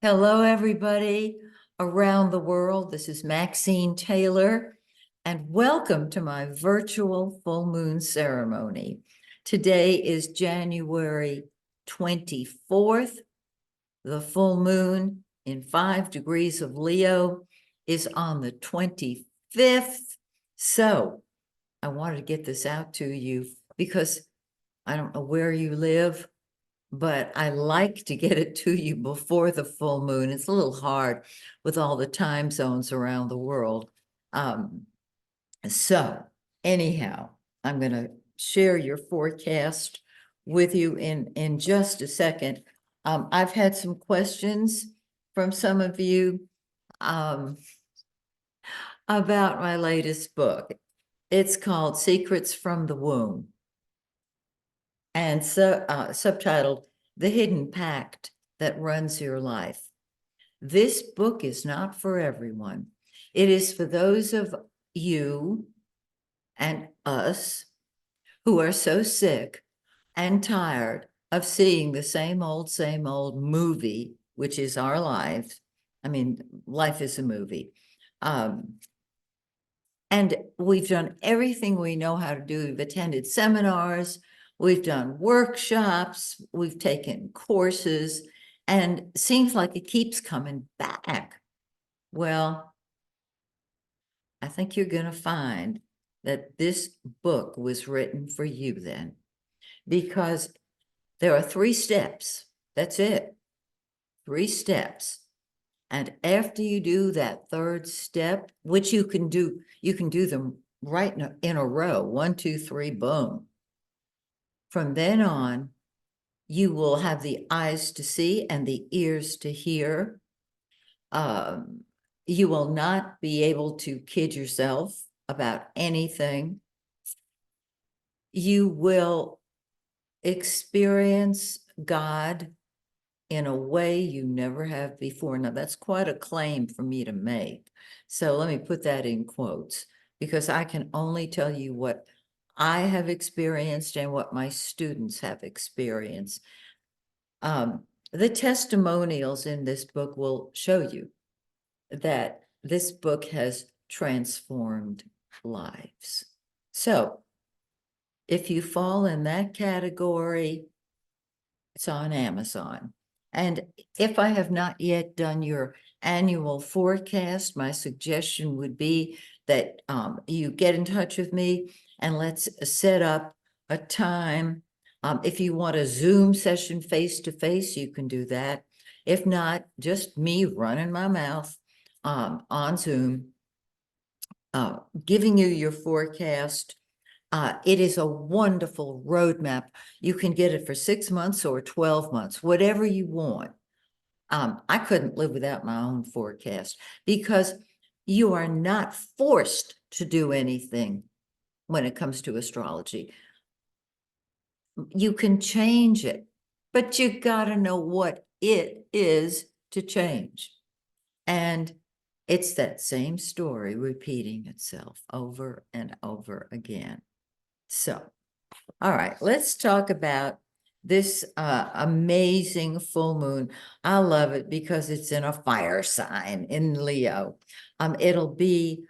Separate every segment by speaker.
Speaker 1: Hello, everybody around the world. This is Maxine Taylor, and welcome to my virtual full moon ceremony. Today is January 24th. The full moon in 5 degrees of Leo is on the 25th. So I wanted to get this out to you because I don't know where you live, but I like to get it to you before the full moon. It's a little hard with all the time zones around the world. So anyhow, I'm going to share your forecast with you in just a second. I've had some questions from some of you about my latest book. It's called Secrets from the Womb, and subtitled The Hidden Pact That Runs Your Life. This book is not for everyone. It is for those of you and us who are so sick and tired of seeing the same old movie, which is our lives. I mean, life is a movie. And we've done everything we know how to do. We've attended seminars, we've done workshops, we've taken courses, and seems like it keeps coming back. Well, I think you're going to find that this book was written for you then, because there are 3 steps. That's it. 3 steps. And after you do that 3rd step, which you can do them right in a row, 1, 2, 3, boom. From then on, you will have the eyes to see and the ears to hear. You will not be able to kid yourself about anything. You will experience God in a way you never have before. Now, that's quite a claim for me to make. So let me put that in quotes, because I can only tell you what I have experienced and what my students have experienced. The testimonials in this book will show you that this book has transformed lives. So if you fall in that category, it's on Amazon. And if I have not yet done your annual forecast, my suggestion would be that you get in touch with me and let's set up a time. If you want a Zoom session face-to-face, you can do that. If not, just me running my mouth on Zoom, giving you your forecast. It is a wonderful roadmap. You can get it for 6 months or 12 months, whatever you want. I couldn't live without my own forecast, because you are not forced to do anything when it comes to astrology. You can change it, but you got to know what it is to change. And it's that same story repeating itself over and over again. So, all right, let's talk about this amazing full moon. I love it because it's in a fire sign in Leo. It'll be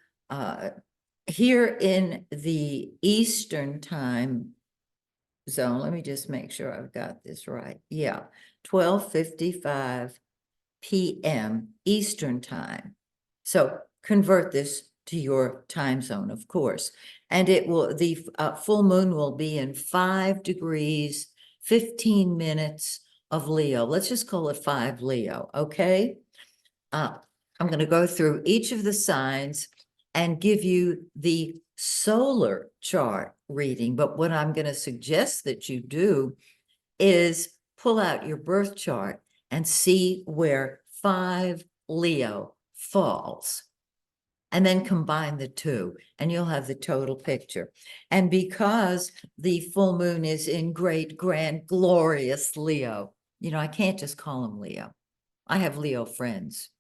Speaker 1: here in the Eastern time zone. Let me just make sure I've got this right. Yeah, 12:55 p.m. Eastern time. So convert this to your time zone, of course. And it will, the full moon will be in 5 degrees, 15 minutes of Leo. Let's just call it 5 Leo, okay? I'm going to go through each of the signs and give you the solar chart reading. But what I'm going to suggest that you do is pull out your birth chart and see where 5 Leo falls, and then combine the 2, and you'll have the total picture. And because the full moon is in great, grand, glorious Leo, you know, I can't just call him Leo. I have Leo friends,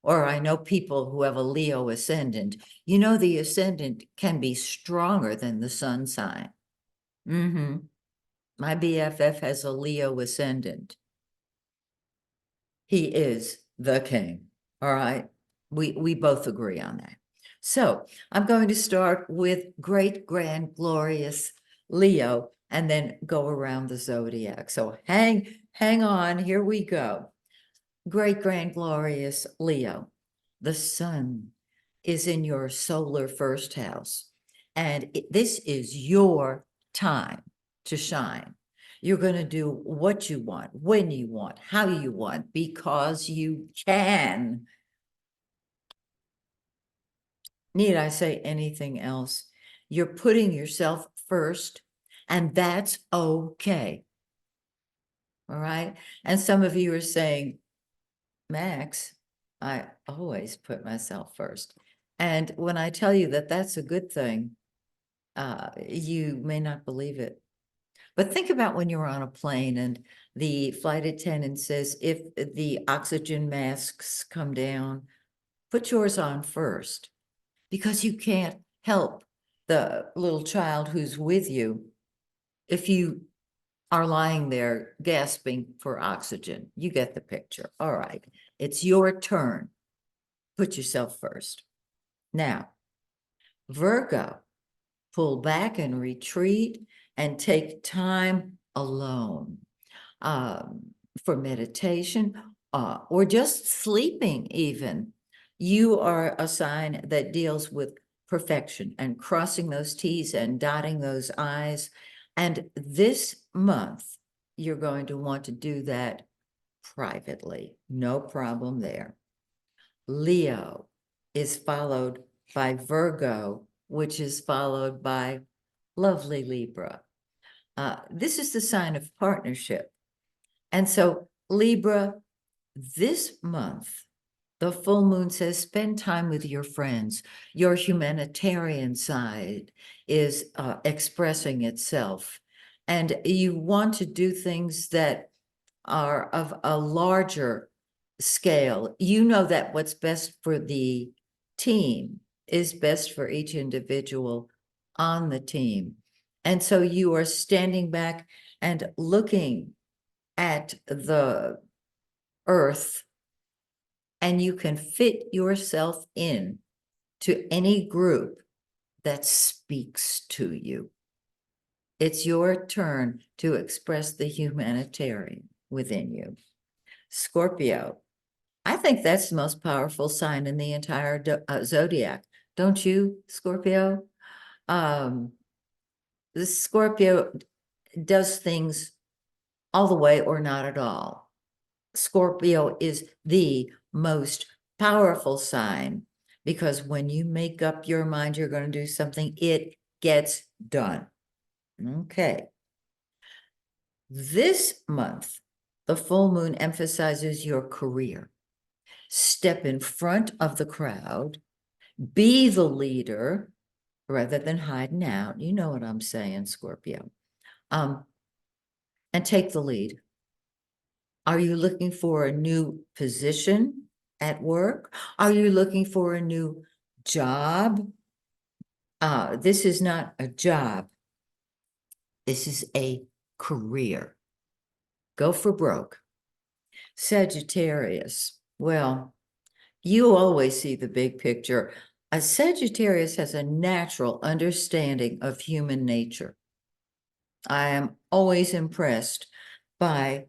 Speaker 1: or I know people who have a Leo ascendant. You know, the ascendant can be stronger than the sun sign. My BFF has a Leo ascendant. He is the king. All right. We both agree on that. So I'm going to start with great, grand, glorious Leo and then go around the zodiac. So hang on. Here we go. Great, grand, glorious Leo. The sun is in your solar first house, and this is your time to shine. You're going to do what you want, when you want, how you want, because you can. Need I say anything else? You're putting yourself first, and that's okay. All right. And some of you are saying, Max, I always put myself first. And when I tell you that that's a good thing, you may not believe it. But think about when you're on a plane and the flight attendant says, if the oxygen masks come down, put yours on first, because you can't help the little child who's with you if you are lying there gasping for oxygen. You get the picture. All right, it's your turn. Put yourself first. Now, Virgo, pull back and retreat and take time alone for meditation or just sleeping even. You are a sign that deals with perfection and crossing those T's and dotting those I's. And this month, you're going to want to do that privately. No problem there. Leo is followed by Virgo, which is followed by lovely Libra. This is the sign of partnership. And so Libra, this month, the full moon says, spend time with your friends. Your humanitarian side is expressing itself. And you want to do things that are of a larger scale. You know that what's best for the team is best for each individual on the team. And so you are standing back and looking at the earth, and you can fit yourself in to any group that speaks to you. It's your turn to express the humanitarian within you. Scorpio, I think that's the most powerful sign in the entire zodiac. Don't you, Scorpio? The Scorpio does things all the way or not at all. Scorpio is the most powerful sign because when you make up your mind you're going to do something, it gets done. Okay. This month, the full moon emphasizes your career. Step in front of the crowd, be the leader rather than hiding out. You know what I'm saying, Scorpio. And take the lead. Are you looking for a new position at work? Are you looking for a new job? This is not a job. This is a career. Go for broke. Sagittarius. Well, you always see the big picture. A Sagittarius has a natural understanding of human nature. I am always impressed by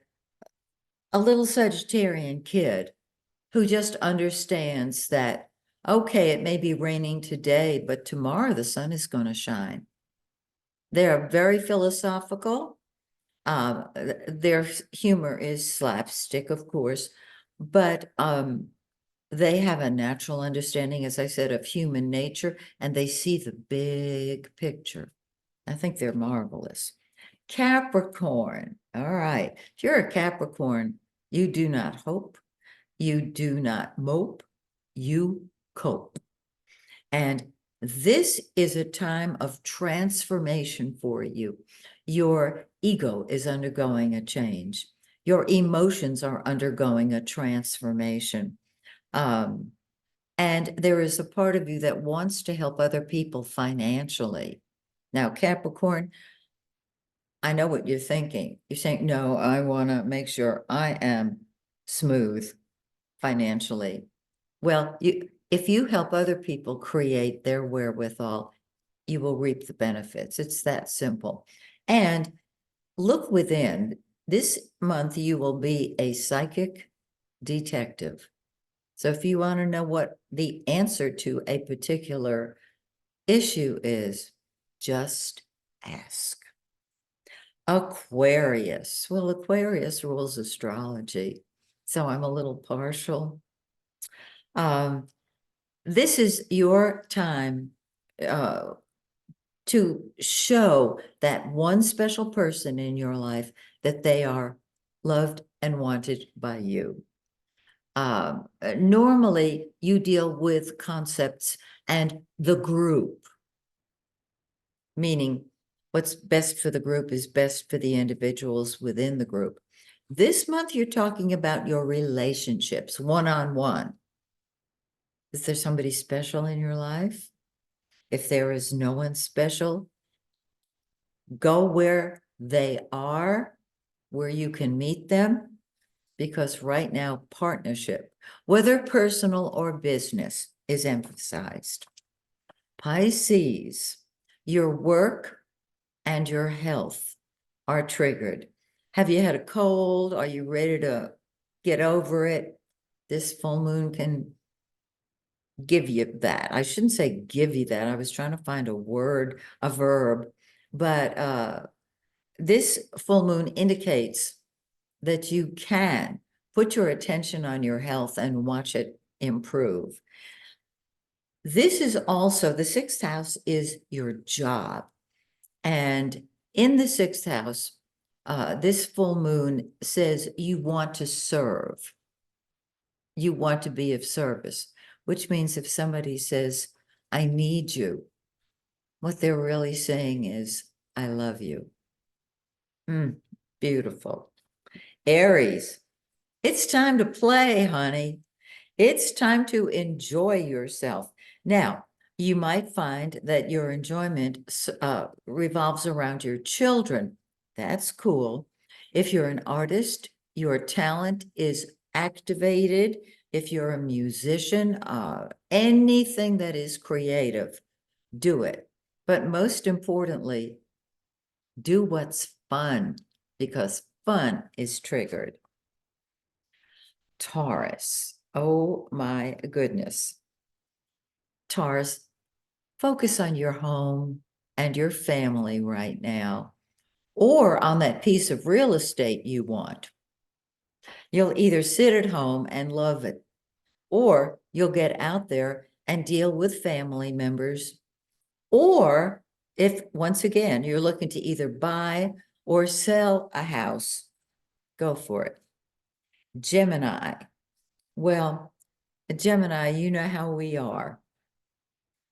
Speaker 1: a little Sagittarian kid who just understands that, okay, it may be raining today, but tomorrow the sun is going to shine. They're very philosophical. Their humor is slapstick, of course, but they have a natural understanding, as I said, of human nature, and they see the big picture. I think they're marvelous. Capricorn. All right. If you're a Capricorn, you do not hope, you do not mope, you cope. And this is a time of transformation for you. Your ego is undergoing a change. Your emotions are undergoing a transformation. And there is a part of you that wants to help other people financially. Now, Capricorn, I know what you're thinking. You're saying, no, I want to make sure I am smooth. financially. Well, if you help other people create their wherewithal, you will reap the benefits. It's that simple. And look within. This month, you will be a psychic detective. So if you want to know what the answer to a particular issue is, just ask. Aquarius. Well, Aquarius rules astrology, so I'm a little partial. This is your time to show that one special person in your life that they are loved and wanted by you. Normally, you deal with concepts and the group, meaning what's best for the group is best for the individuals within the group. This month, you're talking about your relationships, one-on-one. Is there somebody special in your life? If there is no one special, go where they are, where you can meet them, because right now, partnership, whether personal or business, is emphasized. Pisces, your work and your health are triggered. Have you had a cold? Are you ready to get over it? This full moon can give you that. I shouldn't say give you that. I was trying to find a word, a verb, but this full moon indicates that you can put your attention on your health and watch it improve. This is also, the sixth house is your job. And in the sixth house, this full moon says you want to serve. You want to be of service, which means if somebody says, I need you, what they're really saying is, I love you. Beautiful. Aries, it's time to play, honey. It's time to enjoy yourself. Now, you might find that your enjoyment revolves around your children. That's cool. If you're an artist, your talent is activated. If you're a musician, anything that is creative, do it. But most importantly, do what's fun, because fun is triggered. Taurus. Oh my goodness. Taurus, focus on your home and your family right now, or on that piece of real estate you want. You'll either sit at home and love it, or you'll get out there and deal with family members. Or if, once again, you're looking to either buy or sell a house, go for it. Gemini. Well, Gemini, you know how we are.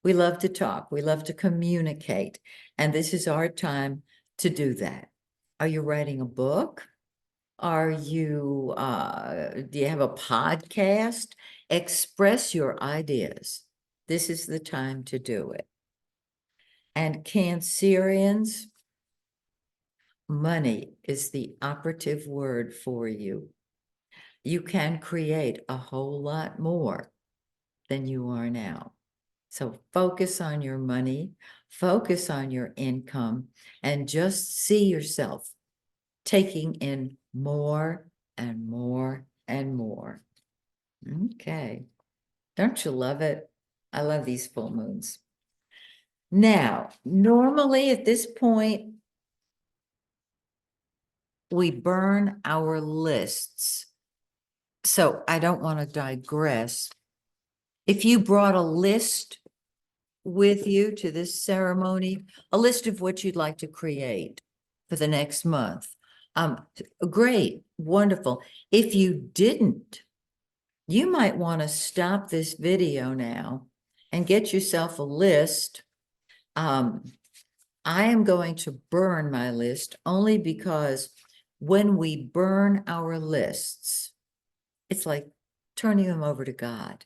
Speaker 1: We love to talk. We love to communicate. And this is our time to do that. Are you writing a book? Are you, do you have a podcast? Express your ideas. This is the time to do it. And Cancerians, money is the operative word for you. You can create a whole lot more than you are now. So focus on your money, focus on your income, and just see yourself taking in more and more and more. Okay. Don't you love it? I love these full moons. Now, normally at this point, we burn our lists. So I don't want to digress. If you brought a list with you to this ceremony, a list of what you'd like to create for the next month, great, wonderful. If you didn't, you might want to stop this video now and get yourself a list. I am going to burn my list only because when we burn our lists, it's like turning them over to God.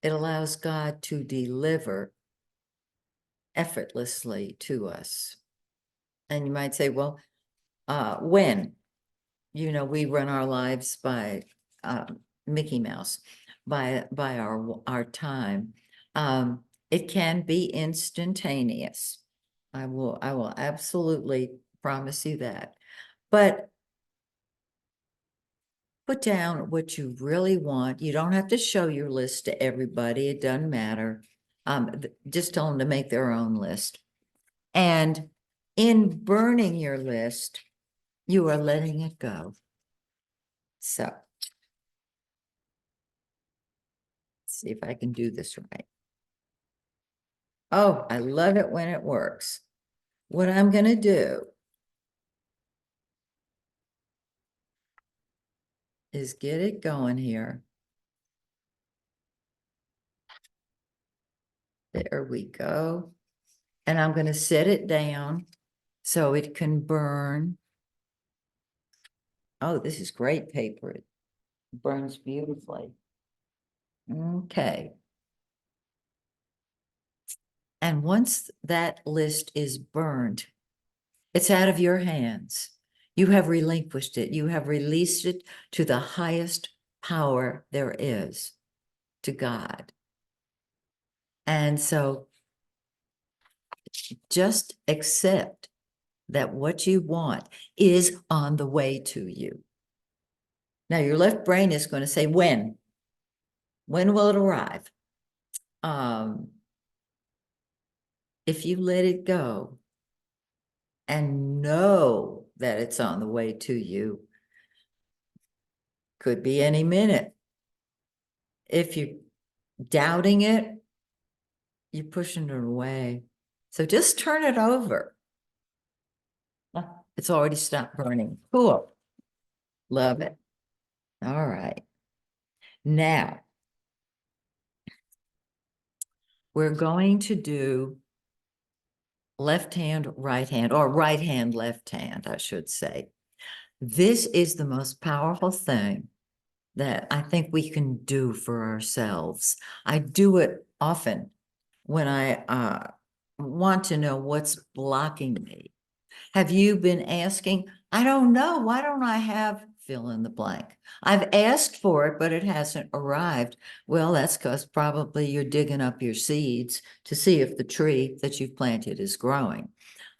Speaker 1: It allows God to deliver effortlessly to us. And you might say, well, when? You know, we run our lives by Mickey Mouse by our time. It can be instantaneous. I will absolutely promise you that. But put down what you really want. You don't have to show your list to everybody. It doesn't matter. Just tell them to make their own list. And in burning your list, you are letting it go. So, let's see if I can do this right. Oh, I love it when it works. What I'm going to do is get it going here. There we go. And I'm going to set it down so it can burn. Oh, this is great paper. It burns beautifully. Okay. And once that list is burned, it's out of your hands. You have relinquished it. You have released it to the highest power there is, to God. And so just accept that what you want is on the way to you. Now, your left brain is going to say, when? When will it arrive? If you let it go and know that it's on the way to you, could be any minute. If you're doubting it, you're pushing it away. So just turn it over. It's already stopped burning. Cool. Love it. All right. Now, we're going to do left hand, right hand, or right hand, left hand, I should say. This is the most powerful thing that I think we can do for ourselves. I do it often when I want to know what's blocking me. Have you been asking, I don't know, why don't I have fill in the blank? I've asked for it, but it hasn't arrived. Well, that's because probably you're digging up your seeds to see if the tree that you've planted is growing.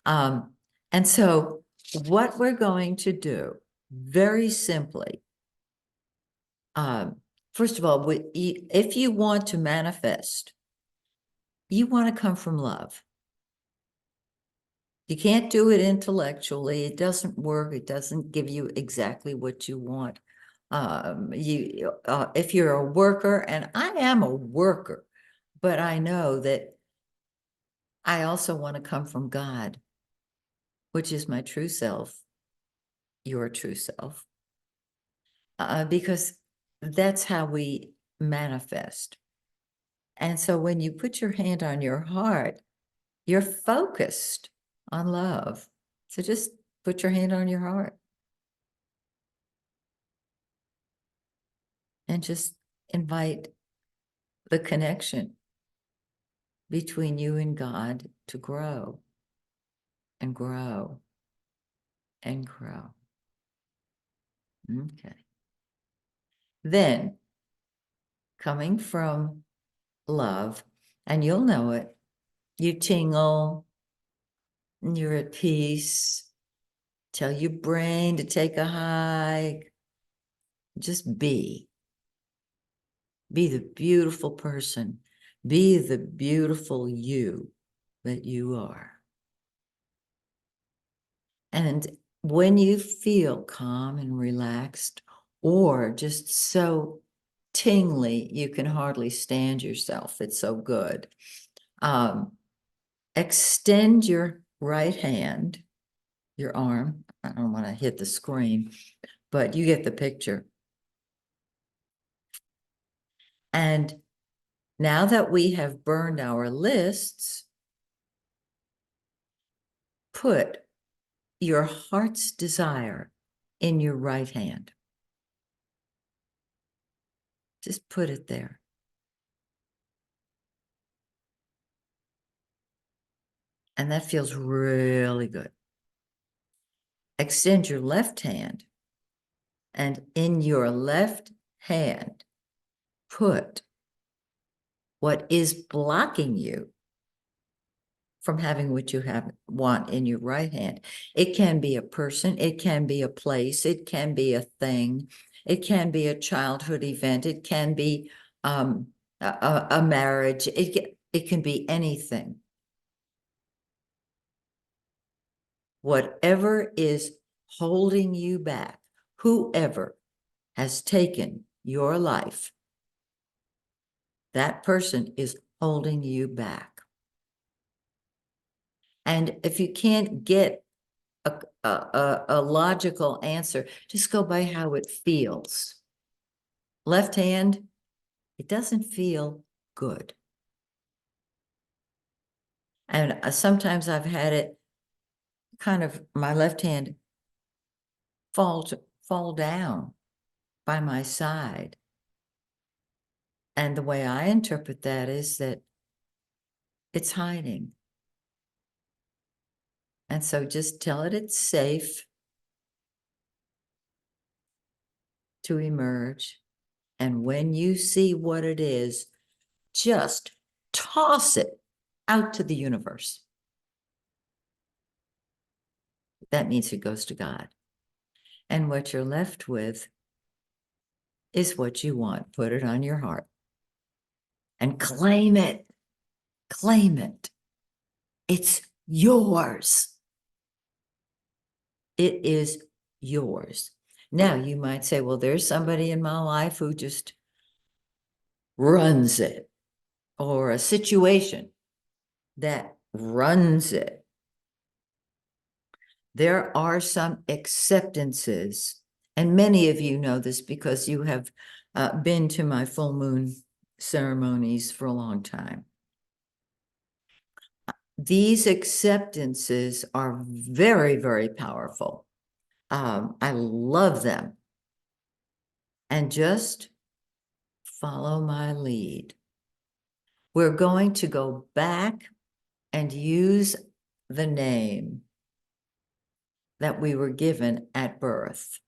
Speaker 1: And so what we're going to do, very simply, first of all, if you want to manifest, you want to come from love. You can't do it intellectually. It doesn't work. It doesn't give you exactly what you want. If you're a worker, and I am a worker, but I know that I also want to come from God, which is my true self, your true self, because that's how we manifest. And so when you put your hand on your heart, you're focused on love. So just put your hand on your heart and just invite the connection between you and God to grow and grow and grow. Okay. Then, coming from love, and you'll know it, you tingle, and you're at peace. Tell your brain to take a hike. Just be. Be the beautiful person. Be the beautiful you that you are. And when you feel calm and relaxed, or just so tingly, you can hardly stand yourself. It's so good. Extend your right hand, your arm. I don't want to hit the screen, but you get the picture. And now that we have burned our lists, put your heart's desire in your right hand. Just put it there. And that feels really good. Extend your left hand, and in your left hand, put what is blocking you from having what you want in your right hand. It can be a person, it can be a place, it can be a thing, it can be a childhood event, it can be a marriage, it can be anything. Whatever is holding you back, whoever has taken your life, that person is holding you back. And if you can't get a logical answer, just go by how it feels. Left hand, it doesn't feel good. And sometimes I've had it kind of, my left hand fall down by my side. And the way I interpret that is that it's hiding. And so just tell it it's safe to emerge. And when you see what it is, just toss it out to the universe. That means it goes to God. And what you're left with is what you want. Put it on your heart and claim it. Claim it. It's yours. It is yours. Now, you might say, well, there's somebody in my life who just runs it, or a situation that runs it. There are some acceptances, and many of you know this because you have been to my full moon ceremonies for a long time. These acceptances are very, very powerful. I love them. And just follow my lead. We're going to go back and use the name that we were given at birth.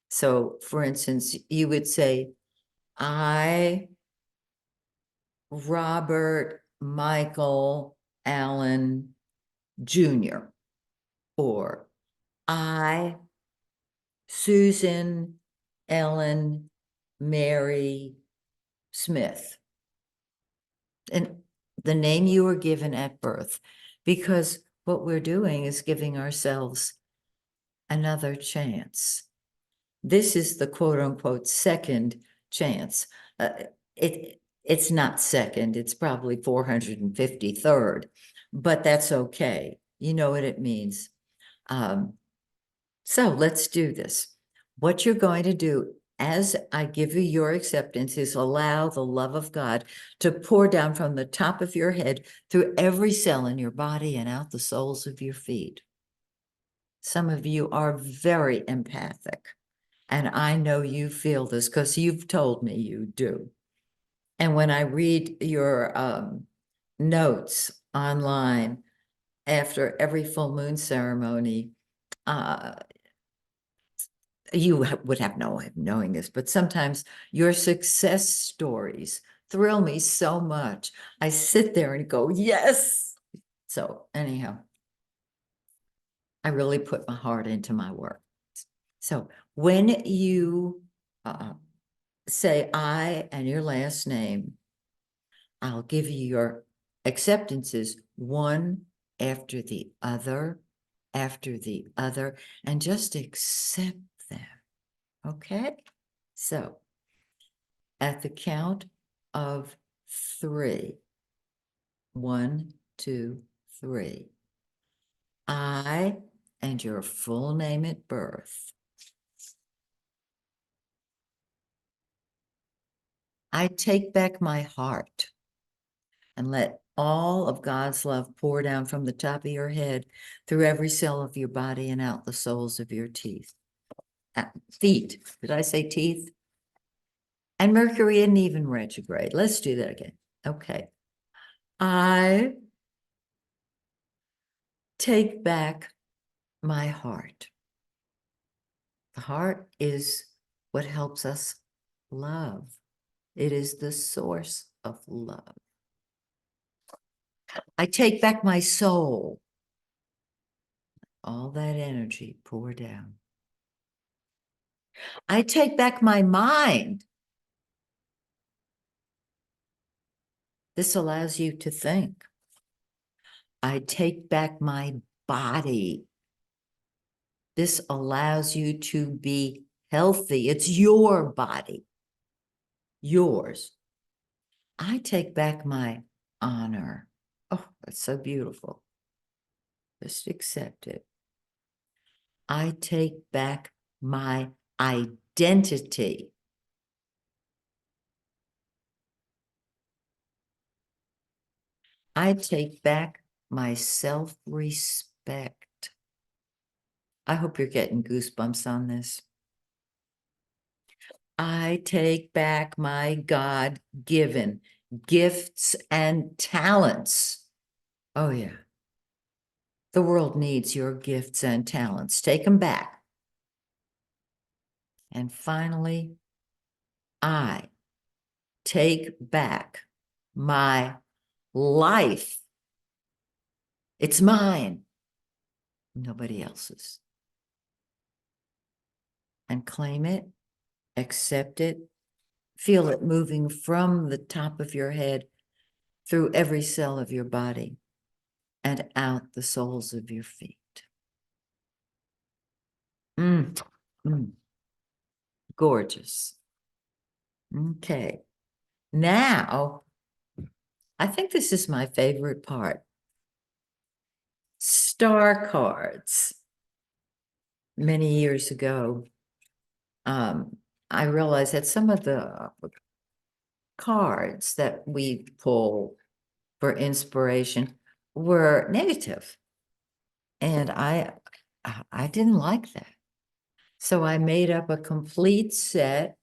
Speaker 1: So, for instance, you would say, I, Robert Michael Allen Jr., or I, Susan Ellen Mary Smith. And the name you were given at birth, because what we're doing is giving ourselves another chance. This is the quote unquote second chance. It's not second, it's probably 453rd, but that's okay. You know what it means. So let's do this. What you're going to do as I give you your acceptance is allow the love of God to pour down from the top of your head through every cell in your body and out the soles of your feet. Some of you are very empathic, and I know you feel this because you've told me you do. And when I read your notes online after every full moon ceremony, you would have no way of knowing this, but sometimes your success stories thrill me so much. I sit there and go, yes. So anyhow, I really put my heart into my work. So when you say I and your last name, I'll give you your acceptances one after the other, and just accept them. Okay? So at the count of 3, 1, 2, 3, I and your full name at birth. I take back my heart and let all of God's love pour down from the top of your head through every cell of your body and out the soles of your feet. Did I say teeth? And Mercury isn't even retrograde. Let's do that again. Okay. I take back my heart. The heart is what helps us love. It is the source of love. I take back my soul. All that energy pour down. I take back my mind. This allows you to think. I take back my body. This allows you to be healthy. It's your body, yours. I take back my honor. Oh, that's so beautiful. Just accept it. I take back my identity. I take back my self-respect. I hope you're getting goosebumps on this. I take back my God-given gifts and talents. Oh, yeah. The world needs your gifts and talents. Take them back. And finally, I take back my life. It's mine, nobody else's. And claim it, accept it, feel it moving from the top of your head through every cell of your body and out the soles of your feet. Gorgeous. Okay. Now, I think this is my favorite part. Star cards. Many years ago, I realized that some of the cards that we pull for inspiration were negative. And I didn't like that. So I made up a complete set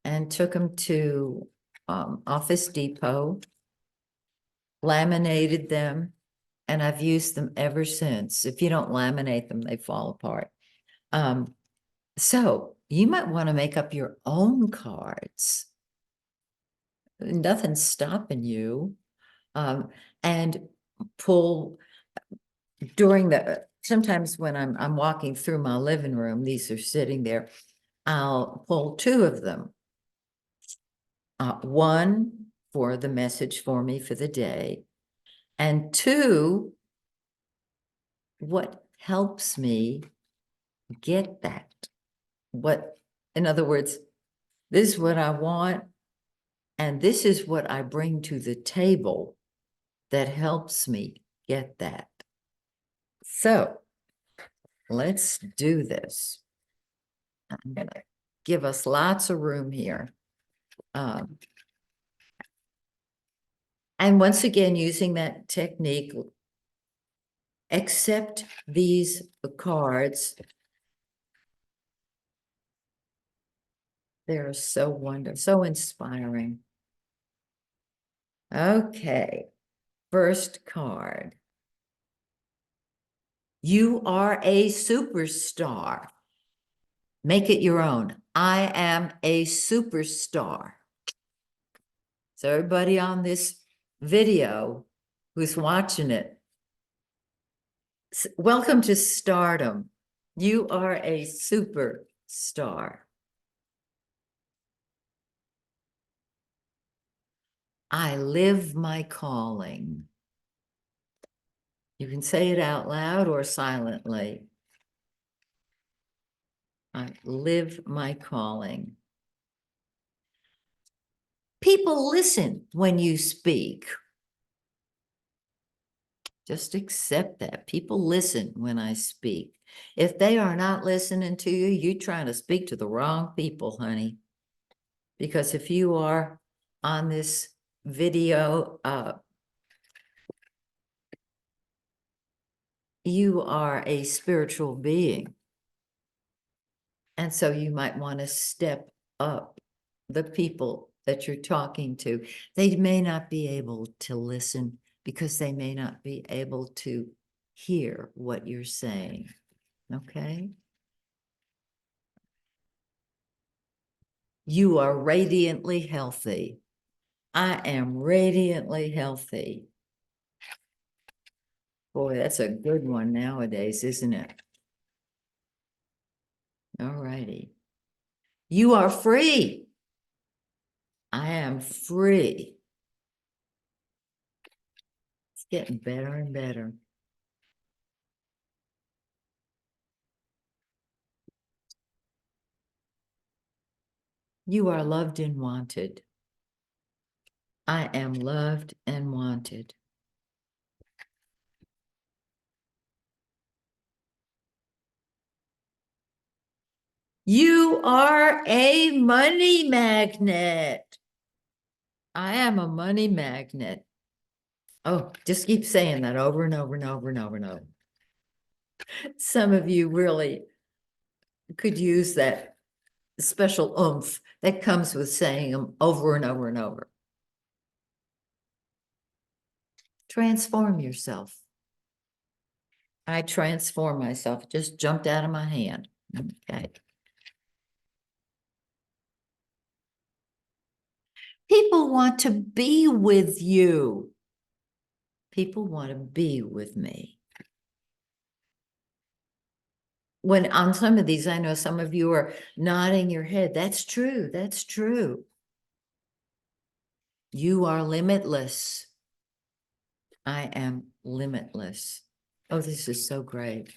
Speaker 1: and took them to Office Depot, laminated them, and I've used them ever since. If you don't laminate them, they fall apart. So you might want to make up your own cards. Nothing's stopping you. And pull during sometimes when I'm walking through my living room, these are sitting there, I'll pull two of them. One for the message for me for the day, and two, what helps me get that. In other words, this is what I want, and this is what I bring to the table that helps me get that. So let's do this. I'm going to give us lots of room here. And once again, using that technique, accept these cards. They're so wonderful, so inspiring. Okay, first card. You are a superstar. Make it your own. I am a superstar. So everybody on this video who's watching it, welcome to stardom. You are a superstar. I live my calling. You can say it out loud or silently. I live my calling. People listen when you speak. Just accept that. People listen when I speak. If they are not listening to you, you're trying to speak to the wrong people, honey. Because if you are on this video, you are a spiritual being. And so you might want to step up the people that you're talking to. They may not be able to listen because they may not be able to hear what you're saying. Okay? You are radiantly healthy. I am radiantly healthy. Boy, that's a good one nowadays, isn't it? All righty. You are free. I am free. It's getting better and better. You are loved and wanted. I am loved and wanted. You are a money magnet. I am a money magnet. Oh, just keep saying that over and over and over and over and over. Some of you really could use that special oomph that comes with saying them over and over and over. Transform yourself. I transform myself. It just jumped out of my hand. Okay. People want to be with you. People want to be with me. When on some of these, I know some of you are nodding your head. That's true. That's true. You are limitless. I am limitless. Oh, this is so great.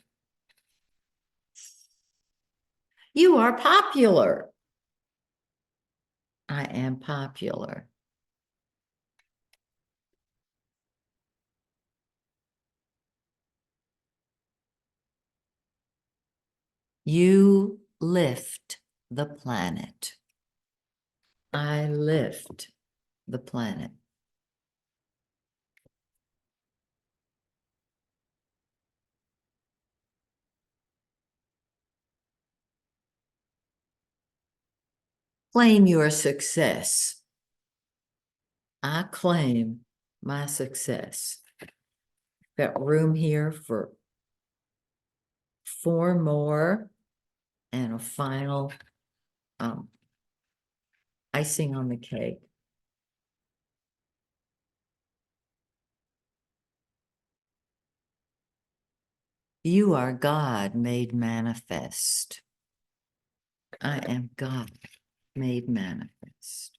Speaker 1: You are popular. I am popular. You lift the planet. I lift the planet. Claim your success. I claim my success. Got room here for 4 more and a final icing on the cake. You are God made manifest. I am God made manifest.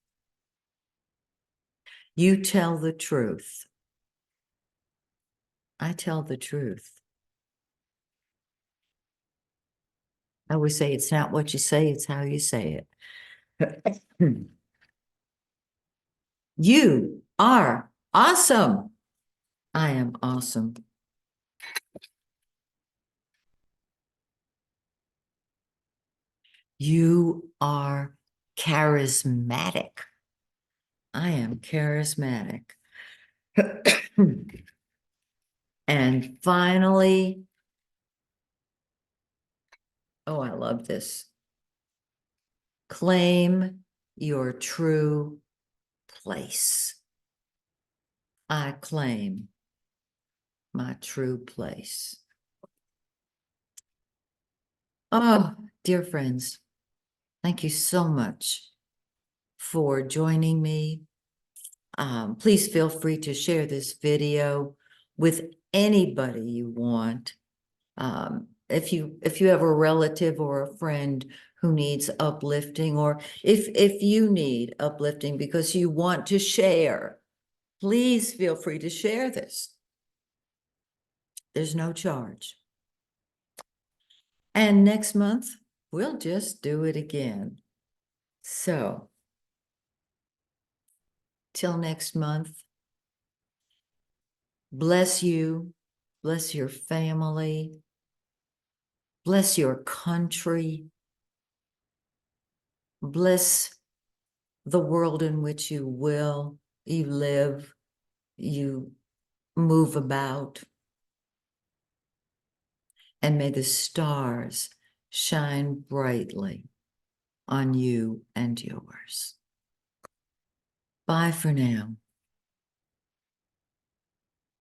Speaker 1: You tell the truth. I tell the truth. I always say it's not what you say, it's how you say it. You are awesome. I am awesome. You are charismatic. I am charismatic. And finally, oh, I love this. Claim your true place. I claim my true place. Oh, dear friends, thank you so much for joining me. Please feel free to share this video with anybody you want. If you have a relative or a friend who needs uplifting, or if you need uplifting because you want to share, please feel free to share this. There's no charge. And next month, we'll just do it again. So, till next month, bless you, bless your family, bless your country, bless the world in which you live, you move about. And may the stars shine brightly on you and yours. Bye for now.